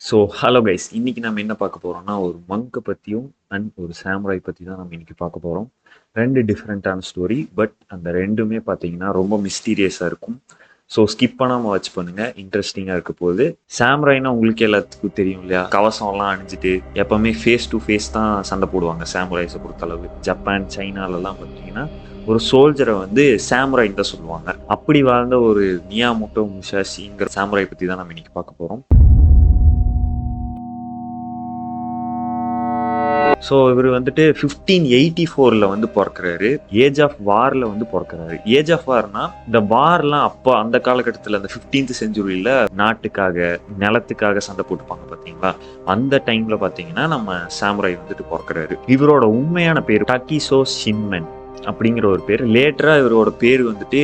So hello guys, இன்னைக்கு நம்ம என்ன பார்க்க போறோம்னா ஒரு மங்கை பற்றியும் அண்ட் ஒரு சாமுராய் பற்றி தான் நம்ம இன்னைக்கு பார்க்க போகிறோம். ரெண்டு டிஃப்ரெண்ட்டான ஸ்டோரி, பட் அந்த ரெண்டுமே பார்த்தீங்கன்னா ரொம்ப மிஸ்டீரியஸாக இருக்கும். ஸோ ஸ்கிப் பண்ணாமல் வாட்ச் பண்ணுங்க, இன்ட்ரெஸ்டிங்காக இருக்க போகுது. சாமுராய்னா உங்களுக்கு எல்லாத்துக்கும் தெரியும் இல்லையா, கவசம்லாம் அணிஞ்சிட்டு எப்பவுமே ஃபேஸ் டு ஃபேஸ் தான் சண்டை போடுவாங்க. சாமுராய்ஸை பொறுத்தளவு ஜப்பான் சைனாலலாம் பார்த்தீங்கன்னா ஒரு சோல்ஜரை வந்து சாமுராய் தான் சொல்லுவாங்க. அப்படி வாழ்ந்த ஒரு மியாமோட்டோ முசாஷிங்கிற சாமுராய் பற்றி தான் நம்ம இன்னைக்கு பார்க்க போகிறோம். ஸோ இவர் வந்துட்டு 1584 வந்து பிறக்கிறாரு. ஏஜ் ஆஃப் வார்ல வந்து பிறக்கிறாரு. ஏஜ் ஆஃப் வார்னா இந்த வார்லாம் அப்போ அந்த காலகட்டத்தில் அந்த 15th செஞ்சுரியில நாட்டுக்காக நிலத்துக்காக சண்டை போட்டுப்பாங்க பார்த்தீங்களா, அந்த டைம்ல பார்த்தீங்கன்னா நம்ம சாமுராய் வந்துட்டு பிறக்கிறாரு. இவரோட உண்மையான பேர் டக்கிசோ ஷின்மென் அப்படிங்கிற ஒரு பேர். லேட்டரா இவரோட பேர் வந்துட்டு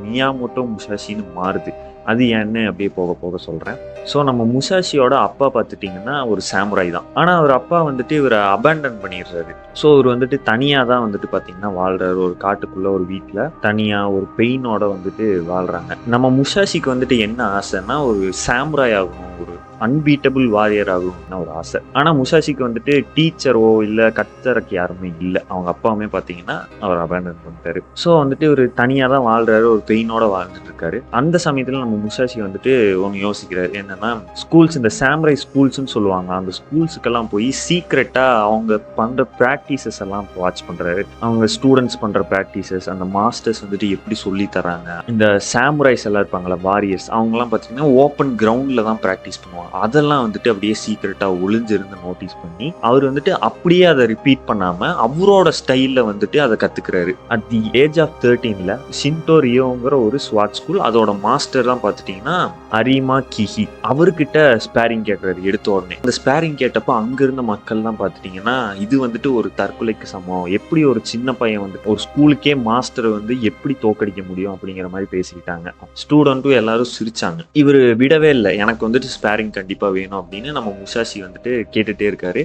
மியாமோட்டோ முசாஷின்னு மாறுது. அது ஏன்னு அப்படியே போக போக சொல்றேன். ஸோ நம்ம முசாஷியோட அப்பா பார்த்துட்டிங்கன்னா ஒரு சாமுராய் தான். ஆனால் அவர் அப்பா வந்துட்டு இவரை அபேண்டன் பண்ணிடுறாரு. ஸோ இவர் வந்துட்டு தனியாக தான் வந்துட்டு பார்த்தீங்கன்னா வாழ்றாரு. ஒரு காட்டுக்குள்ள ஒரு வீட்டில் தனியாக ஒரு பெயினோட வந்துட்டு வாழ்றாங்க. நம்ம முசாஷிக்கு வந்துட்டு என்ன ஆசைன்னா ஒரு சாமுராய் ஆகணும், ஒரு அன்பீட்டபிள் வாரியர் ஆகணும்னு ஒரு ஆசை. ஆனால் முசாஷிக்கு வந்துட்டு டீச்சரோ இல்லை கத்தருக்கு யாருமே இல்லை. அவங்க அப்பாவுமே பார்த்தீங்கன்னா அவர் அபேண்டன் பண்ணிட்டாரு. ஸோ வந்துட்டு ஒரு தனியாக தான் வாழ்றாரு, ஒரு பெயினோட வாழ்ந்துட்டு இருக்காரு. அந்த சமயத்தில் நம்ம முசாஷி வந்துட்டு ஒன்று யோசிக்கிறாரு. என்னன்னா ஸ்கூல்ஸ், இந்த சாமுராய் ஸ்கூல்ஸ்ன்னு சொல்லுவாங்க, அந்த ஸ்கூல்ஸுக்கெல்லாம் போய் சீக்ரெட்டா அவங்க பண்ற ப்ராக்டிசஸ் எல்லாம் வாட்ச் பண்றாரு. அவங்க ஸ்டூடெண்ட்ஸ் பண்ற ப்ராக்டிசஸ், அந்த மாஸ்டர்ஸ் வந்துட்டு எப்படி சொல்லி தராங்க. இந்த சாமுராய்ஸ் எல்லாம் இருப்பாங்களா வாரியர்ஸ், அவங்கலாம் பார்த்தீங்கன்னா ஓப்பன் கிரவுண்ட்ல தான் ப்ராக்டிஸ் பண்ணுவாங்க. அதெல்லாம் வந்துட்டு அப்படியே சீக்ரெட்டா ஒளிஞ்சிருந்து நோட்டீஸ் பண்ணி அவர் வந்துட்டு அப்படியே அதை ரிப்பீட் பண்ணாம அவரோட ஸ்டைல்ல வந்துட்டு அதை கத்துக்கிறாரு. அட் தி ஏஜ் ஆஃப் 13ல ஷின்டோ ரியோங்கிற ஒரு ஸ்வாட் ஸ்கூல், அதோட மாஸ்டர் தான் பார்த்துட்டீங்கன்னா அரிமா கிஹி, அவர்கிட்ட ஸ்பேரிங் கேட்கறாரு. எடுத்த உடனே அந்த ஸ்பேரிங் கேட்டப்ப அங்க இருந்த மக்கள் தான் பார்த்துட்டீங்கன்னா இது வந்துட்டு ஒரு தற்கொலைக்கு சமம், எப்படி ஒரு சின்ன பையன் வந்து ஒரு ஸ்கூலுக்கே மாஸ்டர் வந்து எப்படி தோக்கடிக்க முடியும் அப்படிங்கிற மாதிரி பேசிக்கிட்டாங்க. ஸ்டூடெண்ட்டும் எல்லாரும் சிரிச்சாங்க. இவர் விடவே இல்லை, எனக்கு வந்துட்டு ஸ்பேரிங் கண்டிப்பா வேணும் அப்படின்னு நம்ம முசாஷி வந்துட்டு கேட்டுட்டே இருக்காரு.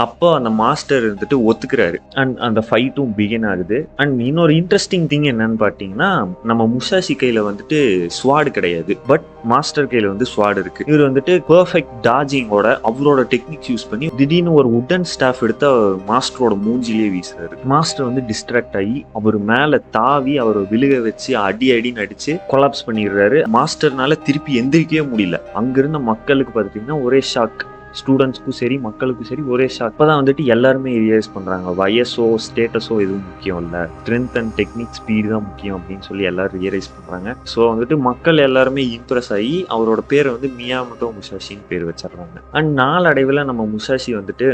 அப்போ அந்த மாஸ்டர் வந்துட்டு ஒத்துக்கிறாரு. அண்ட் அந்த ஃபைட்டும் பிகின் ஆகுது. அண்ட் இன்னொரு இன்ட்ரெஸ்டிங் திங் என்னன்னு பார்த்தீங்கன்னா, நம்ம முசாஷி கையில வந்துட்டு ஸ்வாடு கிடையாது, பட் மாஸ்டர் கையில வந்து ஸ்வாடு இருக்கு. இவர் வந்துட்டு பெர்ஃபெக்ட் டாஜிங்கோட அவரோட டெக்னிக்ஸ் யூஸ் பண்ணி திடீர்னு ஒரு உட்டன் ஸ்டாஃப் எடுத்து மாஸ்டரோட மூஞ்சிலேயே வீசுறாரு. மாஸ்டர் வந்து டிஸ்ட்ராக்ட் ஆகி அவர் மேல தாவி அவரை விழுக வச்சு அடின்னு அடிச்சு கொலாப்ஸ் பண்ணிடுறாரு. மாஸ்டர்னால திருப்பி எந்திரிக்கவே முடியல. அங்கிருந்த மக்களுக்கு பார்த்தீங்கன்னா ஒரே ஷாக். ஸ்டூடெண்ட்ஸ்க்கும் சரி மக்களுக்கும் சரி ஒரே ஷாக். அப்பதான் வந்துட்டு எல்லாருமே ரியலைஸ் பண்றாங்க, வயசோ ஸ்டேட்டஸோ எதுவும் முக்கியம் இல்லை, ஸ்ட்ரென்த் அண்ட் டெக்னிக் ஸ்பீடு தான் முக்கியம் அப்படின்னு சொல்லி எல்லாரும் ரியலைஸ் பண்றாங்க. ஸோ வந்துட்டு மக்கள் எல்லாருமே இம்ப்ரெஸ் ஆகி அவரோட பேரை வந்து மியாமோட்டோ முசாஷின்னு பேர் வச்சிடறாங்க. அண்ட் நாளடைவில் நம்ம முசாஷி வந்துட்டு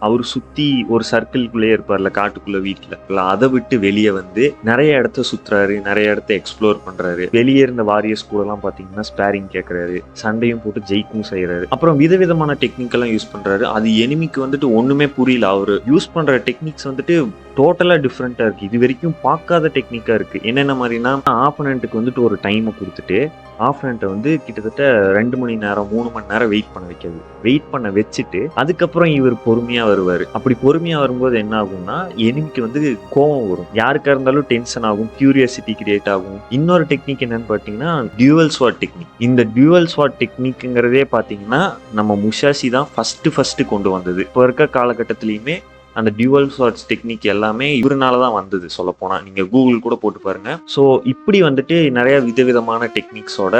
அவர் சுத்தி ஒரு சர்க்கிள்குள்ளேயே இருப்பார்ல, காட்டுக்குள்ள வீட்டுல, அதை விட்டு வெளியே வந்து நிறைய இடத்த சுத்துறாரு, நிறைய இடத்த எக்ஸ்ப்ளோர் பண்றாரு. வெளியே இருந்த வாரியர்ஸ் கூட எல்லாம் பாத்தீங்கன்னா ஸ்பேரிங் கேட்கறாரு, சண்டையும் போட்டு ஜெயிக்கும் செய்யறாரு. அப்புறம் விதவிதமான டெக்னிக் எல்லாம் யூஸ் பண்றாரு. அது எனிமிக்கு வந்துட்டு ஒண்ணுமே புரியல. அவரு யூஸ் பண்ற டெக்னிக்ஸ் வந்துட்டு டோட்டலா டிஃப்ரெண்டா இருக்கு, இது வரைக்கும் பார்க்காத டெக்னிக்கா இருக்கு. என்னென்ன மாதிரினா, ஆப்போனன்ட்டுக்கு வந்துட்டு ஒரு டைமை கொடுத்துட்டு ஆப்போனன்ட்டை வந்து கிட்டத்தட்ட 2 மணி நேரம் 3 மணி நேரம் வெயிட் பண்ண வைக்கிறது. வெயிட் பண்ண வச்சுட்டு அதுக்கப்புறம் இவர் பொறுமையா வருவாரு. அப்படி பொறுமையா வரும்போது என்ன ஆகும்னா, எனிமிக்கு வந்து கோவம் வரும், யாருக்கா இருந்தாலும் டென்ஷன் ஆகும், கியூரியாசிட்டி கிரியேட் ஆகும். இன்னொரு டெக்னிக் என்னன்னு பாத்தீங்கன்னா டியூவல் ஸ்வாட் டெக்னிக். இந்த டியூவல் ஸ்வாட் டெக்னிக்ங்கிறதே பாத்தீங்கன்னா நம்ம முசாஷி தான் ஃபர்ஸ்ட் கொண்டு வந்தது. இப்போ இருக்க காலகட்டத்திலயுமே அந்த டியூவல் ஸ்வாட்ஸ் டெக்னிக் எல்லாமே இவருனால தான் வந்தது. சொல்ல போனா நீங்க கூகுள் கூட போட்டு பாருங்க. ஸோ இப்படி வந்துட்டு நிறைய விதவிதமான டெக்னிக்ஸோட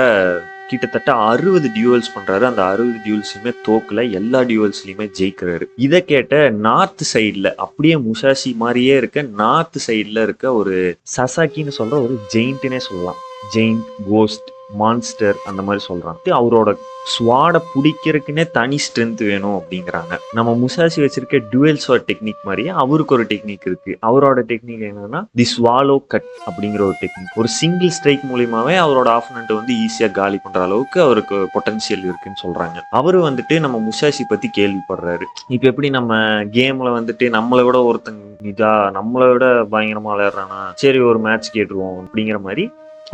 கிட்டத்தட்ட 60 டியூவல்ஸ் பண்றாரு. அந்த 60 டியூவல்ஸுமே தோக்கல, எல்லா டியூவல்ஸ்லயுமே ஜெயிக்கிறாரு. இதை கேட்ட நார்த் சைட்ல, அப்படியே முசாஷி மாதிரியே இருக்க நார்த் சைட்ல இருக்க ஒரு சசாக்கின்னு சொல்ற ஒரு ஜெயிண்ட்னே சொல்லலாம், ஜெயிண்ட், கோஸ்ட், மான்ஸ்டர் அந்த மாதிரி சொல்றாங்க. அவரோட ஸ்வாட பிடிக்கிறதுக்குன்னே தனி ஸ்ட்ரென்த் வேணும் அப்படிங்கிறாங்க. நம்ம முசாஷி வச்சிருக்க டுவெல் ஸ்வாட் டெக்னிக் மாதிரியே அவருக்கு ஒரு டெக்னிக் இருக்கு. அவரோட டெக்னிக் என்னன்னா தி ஸ்வாலோ கட் அப்படிங்கிற ஒரு டெக்னிக். ஒரு சிங்கிள் ஸ்ட்ரைக் மூலியமாவே அவரோட ஆப்போனன்ட் வந்து ஈஸியா காலி பண்ற அளவுக்கு அவருக்கு பொட்டன்ஷியல் இருக்குன்னு சொல்றாங்க. அவரு வந்துட்டு நம்ம முசாஷி பத்தி கேள்விப்படுறாரு. இப்ப எப்படி நம்ம கேம்ல வந்துட்டு நம்மளை விட ஒருத்தங்க நம்மளை விட பயங்கரமா விளையாடுறானா, சரி ஒரு மேட்ச் கேட்டுருவோம் அப்படிங்கிற மாதிரி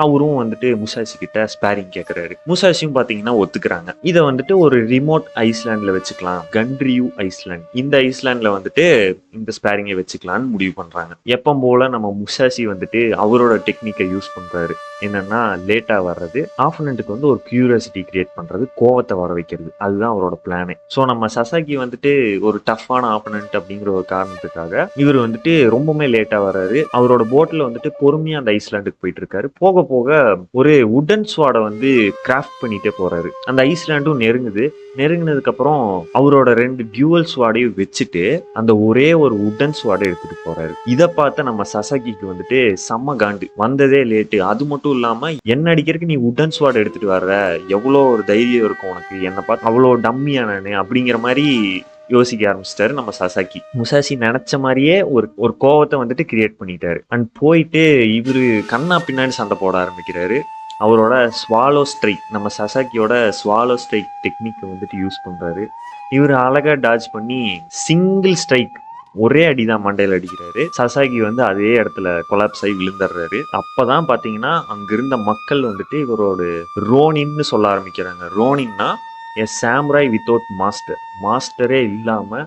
அவரும் வந்துட்டு முசாஷி கிட்ட ஸ்பேரிங் கேட்கறாரு. முசாஷியும் பாத்தீங்கன்னா ஒத்துக்கிறாங்க. இதை வந்துட்டு ஒரு ரிமோட் ஐஸ்லாண்ட்ல வச்சுக்கலாம், கன்ரியூ ஐஸ்லாண்ட், இந்த ஐஸ்லாண்ட்ல வந்துட்டு இந்த ஸ்பேரிங்கை வச்சுக்கலாம்னு முடிவு பண்றாங்க. எப்போ போல நம்ம முசாஷி வந்துட்டு அவரோட டெக்னிக்கை யூஸ் பண்றாரு. என்னன்னா லேட்டா வர்றது, ஆப்போனண்ட்டுக்கு வந்து ஒரு கியூரியாசிட்டி கிரியேட் பண்றது, கோவத்தை வர வைக்கிறது. அதுதான் அவரோட பிளானே. ஸோ நம்ம சசாகி வந்துட்டு ஒரு டஃப்பான ஆப்போனண்ட் அப்படிங்கிற ஒரு காரணத்துக்காக இவர் வந்துட்டு ரொம்பவுமே லேட்டா வர்றாரு. அவரோட போட்ல வந்துட்டு பொறுமையா அந்த ஐஸ்லாண்டுக்கு போயிட்டு இருக்காரு. போக போக ஒரு உடன் ஸ்வாடை வந்து கிராஃப்ட் பண்ணிட்டே போறாரு. அந்த ஐஸ்லாண்டும் நெருங்கினதுக்கு அப்புறம் அவரோட 2 டியூவல் ஸ்வாடையும் வச்சுட்டு அந்த ஒரே ஒரு உடன் ஸ்வாடை எடுத்துட்டு போறாரு. இதை பார்த்த நம்ம சசாகிக்கு வந்துட்டு செம்ம காண்டு, வந்ததே லேட்டு, அது மட்டும் இல்லாம என்ன அடிக்கிறதுக்கு நீ உடன் ஸ்வாட் எடுத்துட்டு வர்ற, எவ்வளோ ஒரு தைரியம் இருக்கும் உனக்கு, என்னை பார்த்து அவ்வளோ டம்மியா நானு அப்படிங்கிற மாதிரி யோசிக்க ஆரம்பிச்சிட்டாரு நம்ம சசாக்கி. முசாசி நினைச்ச மாதிரியே ஒரு கோவத்தை வந்துட்டு கிரியேட் பண்ணிட்டாரு. அண்ட் போயிட்டு இவரு கண்ணா பின்னாடி சண்டை போட ஆரம்பிக்கிறாரு. அவரோட ஸ்வாலோ ஸ்ட்ரைக், நம்ம சசாக்கியோட ஸ்வாலோ ஸ்ட்ரைக் டெக்னிக்கை வந்துட்டு யூஸ் பண்றாரு. இவர் அழகா டாஜ் பண்ணி சிங்கிள் ஸ்ட்ரைக் ஒரே அடிதான் மண்டையில அடிக்கிறாரு. சசாகி வந்து அதே இடத்துல கொலாப்ஸ் ஆகி விழுந்துடுறாரு. அப்பதான் பாத்தீங்கன்னா அங்கிருந்த மக்கள் வந்துட்டு இவரோட ரோனின்னு சொல்ல ஆரம்பிக்கிறாங்க. ரோனின்னா எ சாமுராய் வித்தவுட் மாஸ்டர், மாஸ்டரே இல்லாம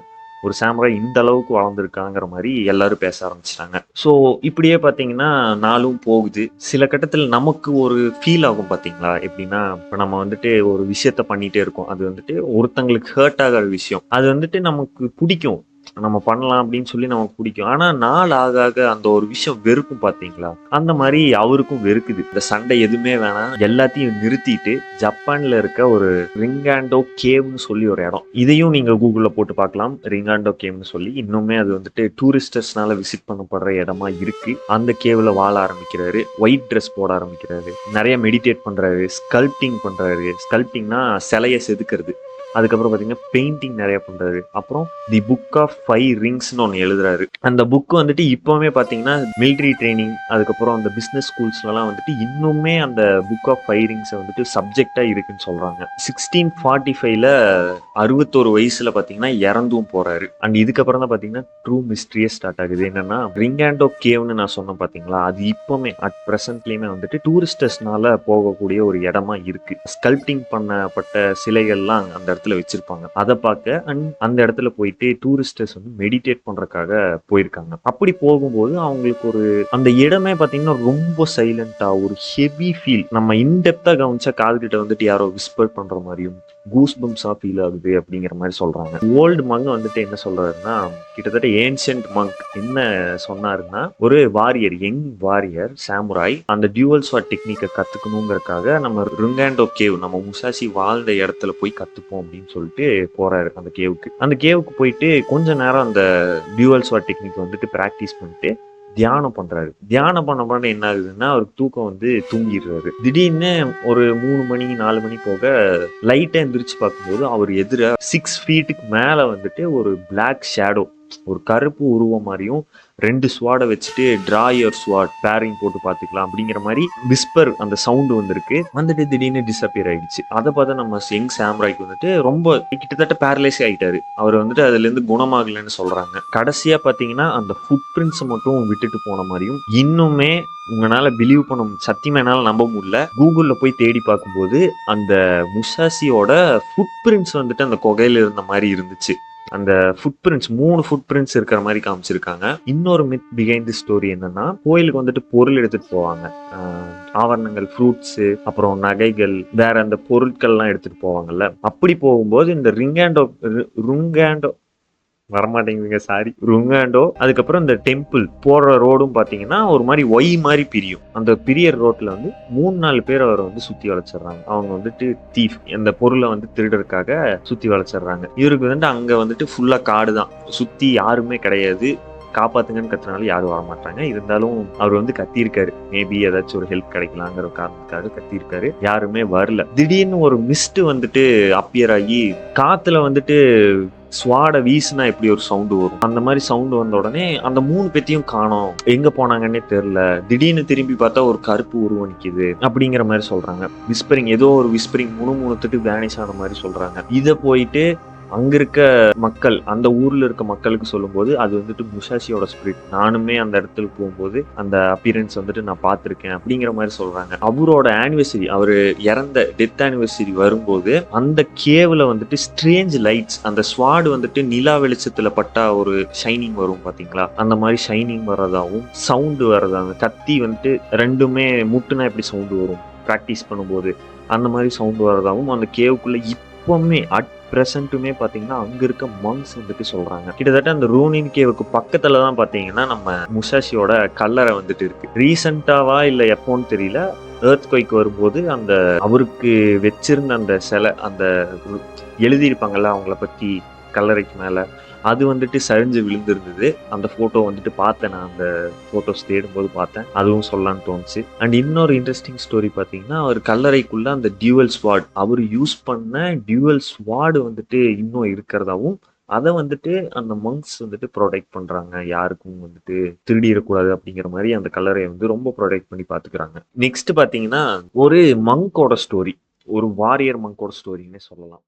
ஒரு சாமுராய் இந்த அளவுக்கு வளர்ந்துருக்காங்கிற மாதிரி எல்லாரும் பேச ஆரம்பிச்சிட்டாங்க. ஸோ இப்படியே பார்த்தீங்கன்னா நாளும் போகுது. சில கட்டத்தில் நமக்கு ஒரு ஃபீல் ஆகும் பார்த்தீங்களா, எப்படின்னா இப்போ நம்ம வந்துட்டு ஒரு விஷயத்த பண்ணிட்டே இருக்கோம், அது வந்துட்டு ஒருத்தங்களுக்கு ஹர்ட் ஆகிற விஷயம், அது வந்துட்டு நமக்கு பிடிக்கும், நம்ம பண்ணலாம் அப்படின்னு சொல்லி நமக்கு பிடிக்கும். ஆனா நாள் ஆக ஆக அந்த ஒரு விஷயம் வெறுக்கும் பாத்தீங்களா, அந்த மாதிரி அவருக்கும் வெறுக்குது. இந்த சண்டை எதுவுமே வேணாம், எல்லாத்தையும் நிறுத்திட்டு ஜப்பான்ல இருக்க ஒரு ரிங்காண்டோ கேவ்னு சொல்லி ஒரு இடம், இதையும் நீங்க கூகுள்ல போட்டு பார்க்கலாம், ரிங்காண்டோ கேவ்னு சொல்லி. இன்னுமே அது வந்துட்டு டூரிஸ்டர்ஸ்னால விசிட் பண்ணப்படுற இடமா இருக்கு. அந்த கேவ்ல வாழ ஆரம்பிக்கிறாரு, ஒயிட் ட்ரெஸ் போட ஆரம்பிக்கிறாரு, நிறைய மெடிடேட் பண்றாரு, ஸ்கல்ப்டிங் பண்றாரு. ஸ்கல்ப்டிங்னா சிலையை செதுக்கிறது. அதுக்கப்புறம் பார்த்தீங்கன்னா பெயிண்டிங் நிறைய பண்றாரு. அப்புறம் தி புக் ஆஃப் 5 ரிங்ஸ்னு ஒன்று எழுதுறாரு. அந்த புக் வந்துட்டு இப்போவுமே பார்த்தீங்கன்னா மிலிட்ரி ட்ரைனிங், அதுக்கப்புறம் அந்த பிஸ்னஸ் ஸ்கூல்ஸ்லாம் வந்துட்டு இன்னுமே அந்த புக் ஆஃப் 5 ரிங்ஸை வந்துட்டு சப்ஜெக்டா இருக்குன்னு சொல்றாங்க. 1645ல 61 வயசுல பார்த்தீங்கன்னா இறந்தும் போறாரு. அண்ட் இதுக்கப்புறம் தான் பார்த்தீங்கன்னா ட்ரூ மிஸ்ட்ரியே ஸ்டார்ட் ஆகுது. என்னன்னா ரிங்காண்டோ கேவ்னு நான் சொன்னேன் பார்த்தீங்களா, அது இப்போவுமே அட் ப்ரெசன்ட்லேயுமே வந்துட்டு டூரிஸ்டர்ஸ்னால போகக்கூடிய ஒரு இடமா இருக்கு. ஸ்கல்ப்டிங் பண்ணப்பட்ட சிலைகள்லாம் அந்த இடத்துல வச்சிருப்பாங்க. அதை பார்க்க அண்ட் அந்த இடத்துல போயிட்டு டூரிஸ்டர்ஸ் வந்து மெடிடேட் பண்றதுக்காக போயிருக்காங்க. அப்படி போகும்போது அவங்களுக்கு ஒரு அந்த இடமே பாத்தீங்கன்னா ரொம்ப சைலண்டா ஒரு ஹெவி ஃபீல், நம்ம இன்டெப்தா கவனிச்சா காதுகிட்ட வந்துட்டு யாரோ விஸ்பர் பண்ற மாதிரியும் கூஸ் பம்ஸா ஃபீல் ஆகுது அப்படிங்கிற மாதிரி சொல்றாங்க. ஓல்டு மங்க் வந்துட்டு என்ன சொல்றாருன்னா, கிட்டத்தட்ட ஏன்ஷியன்ட் மங்க் என்ன சொன்னாருன்னா, ஒரு வாரியர், யங் வாரியர் சாமுராய் அந்த டியூவல் ஸ்வாட் டெக்னிக்கை கத்துக்கணுங்கிறதுக்காக நம்ம ரிங்காண்டோ கேவ், நம்ம முசாசி வாழ்ந்த இடத்துல போய் கத்துப்போம் அப்படின்னு சொல்லிட்டு போறாரு அந்த கேவுக்கு. அந்த கேவுக்கு போயிட்டு கொஞ்ச நேரம் அந்த டியூவல் ஸ்வாட் டெக்னிக் வந்துட்டு பிராக்டிஸ் பண்ணிட்டு தியானம் பண்றாரு. தியானம் பண்ண என்ன ஆகுதுன்னா அவருக்கு தூக்கம் வந்து தூங்கிடுறாரு. திடீர்னு ஒரு 3 மணி 4 மணி போக லைட்டா எந்திரிச்சு பார்க்கும்போது அவர் எதிர 6 ஃபீட்டுக்கு மேல வந்துட்டு ஒரு பிளாக் ஷேடோ, ஒரு கருப்பு உருவம் மாதிரியும் 2 ஸ்வாடை வச்சுட்டு டிரா யுவர் ஸ்வாட் பேரிங் போட்டு பார்த்துக்கலாம் அப்படிங்கிற மாதிரி விஸ்பர் அந்த சவுண்டு வந்துட்டு திடீர்னு டிஸப்பியர் ஆயிடுச்சு. அதை பார்த்தா நம்ம யங் சாம்ராய்க்கு வந்துட்டு ரொம்ப கிட்டத்தட்ட பேரலைஸே ஆயிட்டாரு. அவர் வந்துட்டு அதுல இருந்து குணமாகலன்னு சொல்றாங்க. கடைசியா பாத்தீங்கன்னா அந்த ஃபுட் பிரிண்ட்ஸை மட்டும் விட்டுட்டு போன மாதிரியும், இன்னுமே உங்களால பிலீவ் பண்ண சத்தியமா என்னால நம்ப முடியல, கூகுள்ல போய் தேடி பார்க்கும்போது அந்த முசாசியோட ஃபுட் பிரிண்ட்ஸ் வந்துட்டு அந்த குகையில இருந்த மாதிரி இருந்துச்சு. அந்த ஃபுட் பிரிண்ட்ஸ் 3 ஃபுட் பிரிண்ட்ஸ் இருக்கிற மாதிரி காமிச்சிருக்காங்க. இன்னொரு மித் பிஹைண்ட் தி ஸ்டோரி என்னன்னா, கோயிலுக்கு வந்துட்டு பொருள் எடுத்துட்டு போவாங்க, ஆவரணங்கள், ஃப்ரூட்ஸ், அப்புறம் நகைகள், வேற அந்த பொருட்கள்லாம் எடுத்துட்டு போவாங்கல்ல. அப்படி போகும்போது இந்த ருங்காண்டோ வரமாட்டேங்குதுங்க, சாரி, ருங்காண்டோ, அதுக்கப்புறம் இந்த டெம்பிள் போற ரோடும் பாத்தீங்கன்னா ஒரு மாதிரி ஒய் மாதிரி பிரியும். அந்த பிரியர் ரோட்ல வந்து 3-4 பேர் அவரை வந்து சுத்தி வளைச்சிடுறாங்க. அவங்க வந்துட்டு தீஃப், அந்த பொருளை வந்து திருடறதுக்காக சுத்தி வளைச்சிடுறாங்க. இவருக்கு வந்துட்டு அங்க வந்துட்டு ஃபுல்லா காடு தான், சுத்தி யாருமே கிடையாது. காப்பாத்துங்கன்னு கத்துனாலும் யாரும் வரமாட்டாங்க. இருந்தாலும் அவர் வந்து கத்திருக்காரு, மேபி ஏதாச்சும் ஒரு ஹெல்ப் கிடைக்கலாங்கிற காரணத்துக்காக கத்திருக்காரு. யாருமே வரல. திடீர்னு ஒரு மிஸ்ட் வந்துட்டு அப்பியர் ஆகி காத்துல வந்துட்டு ஸ்வாட வீசுனா எப்படி ஒரு சவுண்டு வரும், அந்த மாதிரி சவுண்டு வந்த உடனே அந்த 3 பேத்தையும் காணோம், எங்க போனாங்கன்னே தெரியல. திடீர்னு திரும்பி பார்த்தா ஒரு கருப்பு உருவம் நிக்குது அப்படிங்கிற மாதிரி சொல்றாங்க. விஸ்பரிங், ஏதோ ஒரு விஸ்பரிங் முணுமுணுத்துட்டு வேனிஷ் ஆன மாதிரி சொல்றாங்க. இதை போயிட்டு அங்க இருக்க மக்கள், அந்த ஊர்ல இருக்க மக்களுக்கு சொல்லும்போது அது வந்துட்டு முசாஷியோட ஸ்பிரிட். நானுமே அந்த இடத்துக்கு போகும்போது அந்த அப்பியரன்ஸ் வந்துட்டு நான் பார்த்திருக்கேன் அப்படிங்கிற மாதிரி சொல்றாங்க. அவரோட ஆனிவர்சரி, அவரு இறந்த டெத் ஆனிவர்சரி வரும்போது அந்த கேவ்ல வந்துட்டு ஸ்ட்ரேஞ்ச் லைட்ஸ், அந்த ஸ்வாட் வந்துட்டு நிலா வெளிச்சத்துல பட்டா ஒரு ஷைனிங் வரும் பாத்தீங்களா, அந்த மாதிரி ஷைனிங் வர்றதாவும், சவுண்டு வர்றதாவும், கத்தி வந்துட்டு ரெண்டுமே முட்டுனா எப்படி சவுண்டு வரும் ப்ராக்டிஸ் பண்ணும்போது அந்த மாதிரி சவுண்டு வர்றதாவும் அந்த கேவுக்குள்ள இப்பவுமே அட் ப்ரெசென்ட்டுமே பார்த்தீங்கன்னா அங்க இருக்க மங்ஸ் வந்துட்டு சொல்றாங்க. கிட்டத்தட்ட அந்த ரூனின் கேவுக்கு பக்கத்துல தான் பார்த்தீங்கன்னா நம்ம முசாஷியோட கல்லறை வந்துட்டு இருக்கு. ரீசெண்டாவா இல்ல எப்போன்னு தெரியல, எர்த்குவைக் வரும்போது அந்த அவருக்கு வச்சிருந்த அந்த சிலை, அந்த எழுதியிருப்பாங்கல்ல அவங்கள பத்தி கல்லறைக்கு மேல, அது வந்துட்டு சரிஞ்சு விழுந்திருந்தது. அந்த ஃபோட்டோ வந்துட்டு பார்த்தேன் நான். அந்த ஃபோட்டோஸ் தேடும்போது பார்த்தேன். அதுவும் சொல்லலான்னு தோணுச்சு. அண்ட் இன்னொரு இன்ட்ரெஸ்டிங் ஸ்டோரி பார்த்தீங்கன்னா, அவர் கல்லறைக்குள்ள அந்த டியூவல் ஸ்வாட், அவரு யூஸ் பண்ண டியூவல் ஸ்வாட் வந்துட்டு இன்னும் இருக்கிறதாவும், அத வந்துட்டு அந்த மங்க்ஸ் வந்துட்டு புரொடெக்ட் பண்றாங்க. யாருக்கும் வந்துட்டு திருடிறக்கூடாது அப்படிங்கிற மாரி அந்த கல்லறைய வந்து ரொம்ப புரொடெக்ட் பண்ணி பார்த்துக்கிறாங்க. நெக்ஸ்ட் பார்த்தீங்கன்னா, ஒரு மங்க்கோட ஸ்டோரி. ஒரு வாரியர் மங்க்கோட ஸ்டோரின்னே சொல்லலாம்.